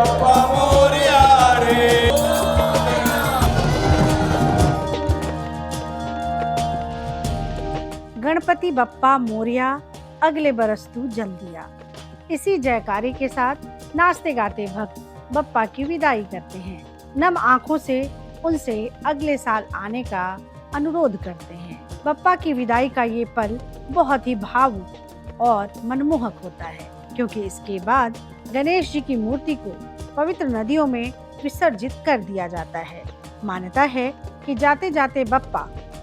बप्पा मोरया रे। गणपति बप्पा मोरया, अगले बरस तू जल्दी आ। इसी जयकारे के साथ नाचते गाते भक्त बप्पा की विदाई करते हैं। नम आंखों से उनसे अगले साल आने का अनुरोध करते हैं। बप्पा की विदाई का ये पल बहुत ही भावुक और मनमोहक होता है, क्योंकि इसके बाद गणेश जी की मूर्ति को पवित्र नदियों में विसर्जित कर दिया जाता है। मान्यता है कि जाते जाते बप्पा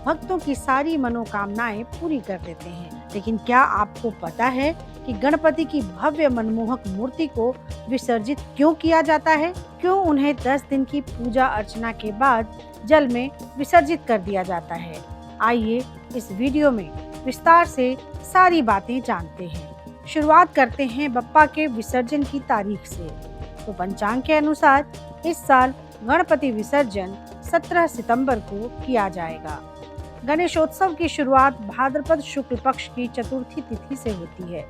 भक्तों की सारी मनोकामनाएं पूरी कर देते हैं। लेकिन क्या आपको पता है कि गणपति की भव्य मनमोहक मूर्ति को विसर्जित क्यों किया जाता है? क्यों उन्हें 10 दिन की पूजा अर्चना के बाद जल में विसर्जित कर दिया जाता है? आइए इस वीडियो में विस्तार से सारी बातें जानते हैं। शुरुआत करते हैं बप्पा के विसर्जन की तारीख से। तो पंचांग के अनुसार इस साल गणपति विसर्जन 17 सितंबर को किया जाएगा। गणेशोत्सव की शुरुआत भाद्रपद शुक्ल पक्ष की चतुर्थी तिथि से होती है।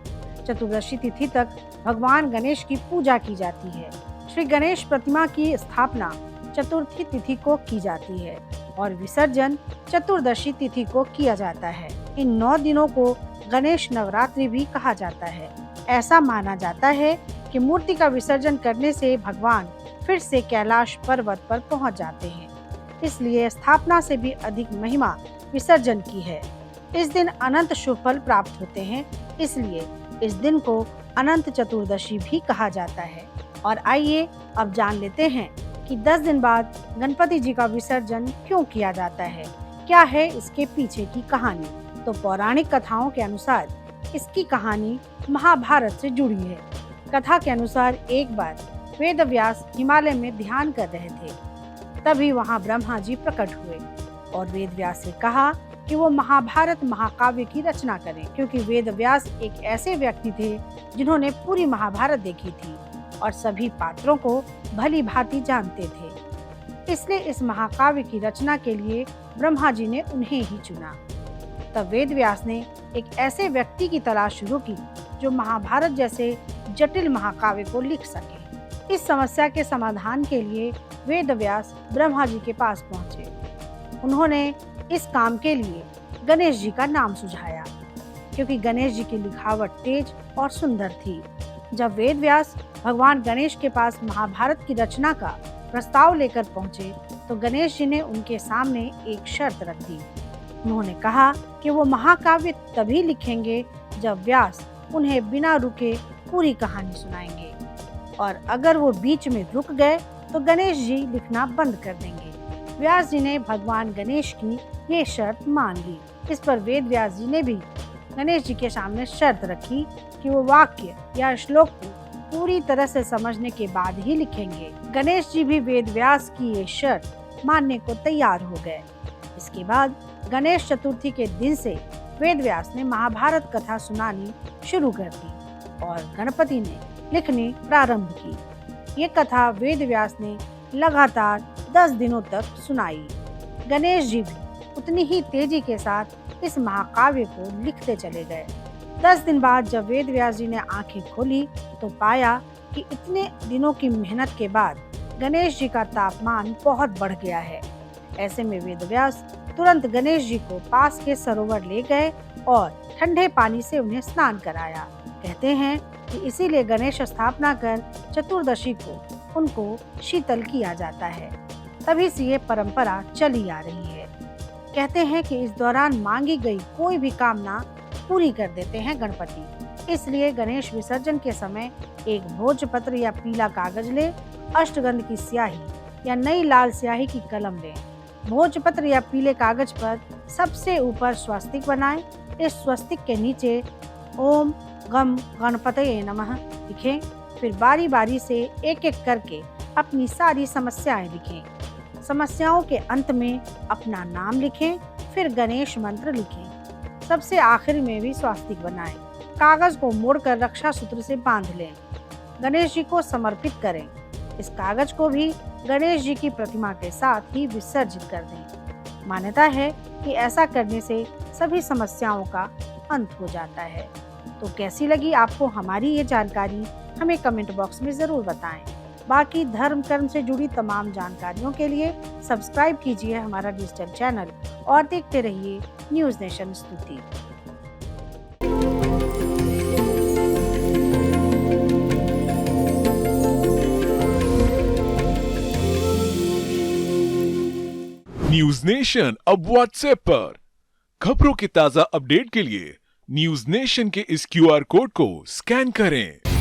चतुर्दशी तिथि तक भगवान गणेश की पूजा की जाती है। श्री गणेश प्रतिमा की स्थापना चतुर्थी तिथि को की जाती है और विसर्जन चतुर्दशी तिथि को किया जाता है। इन 9 दिनों को गणेश नवरात्रि भी कहा जाता है। ऐसा माना जाता है कि मूर्ति का विसर्जन करने से भगवान फिर से कैलाश पर्वत पर पहुंच जाते हैं, इसलिए स्थापना से भी अधिक महिमा विसर्जन की है। इस दिन अनंत शुभ फल प्राप्त होते हैं, इसलिए इस दिन को अनंत चतुर्दशी भी कहा जाता है। और आइए अब जान लेते हैं कि 10 दिन बाद गणपति जी का विसर्जन क्यों किया जाता है, क्या है इसके पीछे की कहानी। तो पौराणिक कथाओं के अनुसार इसकी कहानी महाभारत से जुड़ी है। कथा के अनुसार एक बार वेद व्यास हिमालय में ध्यान कर रहे थे, तभी वहाँ ब्रह्मा जी प्रकट हुए और वेद व्यास से कहा कि वो महाभारत महाकाव्य की रचना करें, क्योंकि वेद व्यास एक ऐसे व्यक्ति थे जिन्होंने पूरी महाभारत देखी थी और सभी पात्रों को भली भांति जानते थे। इसलिए इस महाकाव्य की रचना के लिए ब्रह्मा जी ने उन्हें ही चुना। तब वेद व्यास ने एक ऐसे व्यक्ति की तलाश शुरू की जो महाभारत जैसे जटिल महाकाव्य को लिख सके। इस समस्या के समाधान के लिए वेद व्यास ब्रह्मा जी के पास पहुंचे। उन्होंने इस काम के लिए गणेश जी का नाम सुझाया, क्योंकि गणेश जी की लिखावट तेज और सुंदर थी। जब वेद व्यास भगवान गणेश के पास महाभारत की रचना का प्रस्ताव लेकर पहुंचे, तो गणेश जी ने उनके सामने एक शर्त रख दी। उन्होंने कहा कि वो महाकाव्य तभी लिखेंगे जब व्यास उन्हें बिना रुके पूरी कहानी सुनाएंगे, और अगर वो बीच में रुक गए तो गणेश जी लिखना बंद कर देंगे। व्यास जी ने भगवान गणेश की ये शर्त मान ली। इस पर वेद व्यास जी ने भी गणेश जी के सामने शर्त रखी कि वो वाक्य या श्लोक को पूरी तरह से समझने के बाद ही लिखेंगे। गणेश जी भी वेद व्यास की ये शर्त मानने को तैयार हो गए। इसके बाद गणेश चतुर्थी के दिन से वेद व्यास ने महाभारत कथा सुनानी शुरू कर दी और गणपति ने लिखनी प्रारंभ की। ये कथा वेद व्यास ने लगातार 10 दिनों तक सुनाई। गणेश जी भी उतनी ही तेजी के साथ इस महाकाव्य को लिखते चले गए। 10 दिन बाद जब वेद व्यास जी ने आंखें खोली तो पाया कि इतने दिनों की मेहनत के बाद गणेश जी का तापमान बहुत बढ़ गया है। ऐसे में वेद व्यास तुरंत गणेश जी को पास के सरोवर ले गए और ठंडे पानी से उन्हें स्नान कराया। कहते हैं कि इसीलिए गणेश स्थापना कर चतुर्दशी को उनको शीतल किया जाता है। तभी से ये परंपरा चली आ रही है। कहते हैं कि इस दौरान मांगी गई कोई भी कामना पूरी कर देते हैं गणपति। इसलिए गणेश विसर्जन के समय एक भोजपत्र या पीला कागज ले, अष्टगंध की स्याही या नई लाल स्याही की कलम लें। भोजपत्र या पीले कागज पर सबसे ऊपर स्वस्तिक बनाएं। इस स्वस्तिक के नीचे ओम गम गणपतये नमः लिखें। फिर बारी बारी से एक एक करके अपनी सारी समस्याएं लिखें। समस्याओं के अंत में अपना नाम लिखें, फिर गणेश मंत्र लिखें। सबसे आखिर में भी स्वास्तिक बनाएं। कागज को मोड़कर रक्षा सूत्र से बांध लें। गणेश जी को समर्पित करें। इस कागज को भी गणेश जी की प्रतिमा के साथ ही विसर्जित कर दें। मान्यता है कि ऐसा करने से सभी समस्याओं का अंत हो जाता है। तो कैसी लगी आपको हमारी ये जानकारी, हमें कमेंट बॉक्स में ज़रूर बताएं। बाकी धर्म कर्म से जुड़ी तमाम जानकारियों के लिए सब्सक्राइब कीजिए हमारा डिजिटल चैनल और देखते रहिए न्यूज़ नेशन स्तुति। न्यूज नेशन अब व्हाट्सएप पर खबरों के ताजा अपडेट के लिए न्यूज नेशन के इस QR कोड को स्कैन करें।